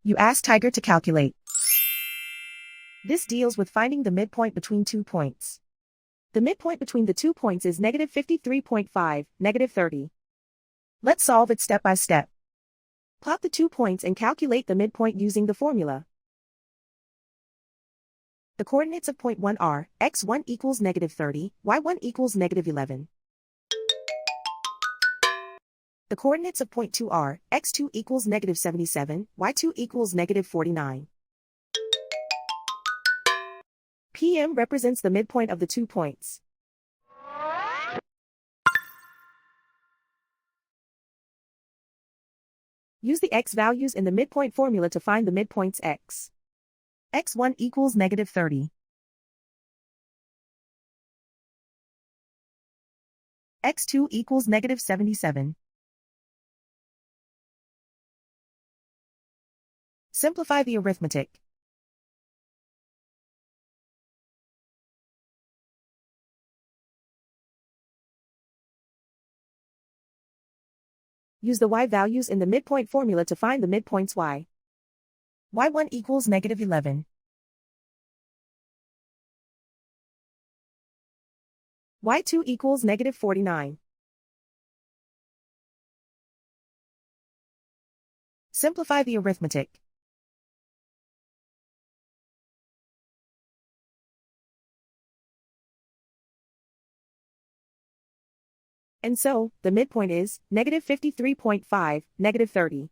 You ask Tiger to calculate. This deals with finding the midpoint between 2 points. The midpoint between the 2 points is -53.5, -30. Let's solve it step by step. Plot the 2 points and calculate the midpoint using the formula. The coordinates of point 1 are, x1 equals -30, y1 equals -11. The coordinates of point 2 are, x2 equals -77, y2 equals -49. PM represents the midpoint of the 2 points. Use the x values in the midpoint formula to find the midpoints x. x1 equals -30. x2 equals -77. Simplify the arithmetic. Use the y values in the midpoint formula to find the midpoints y. y1 equals -11. y2 equals -49. Simplify the arithmetic. And so, the midpoint is -53.5, -30.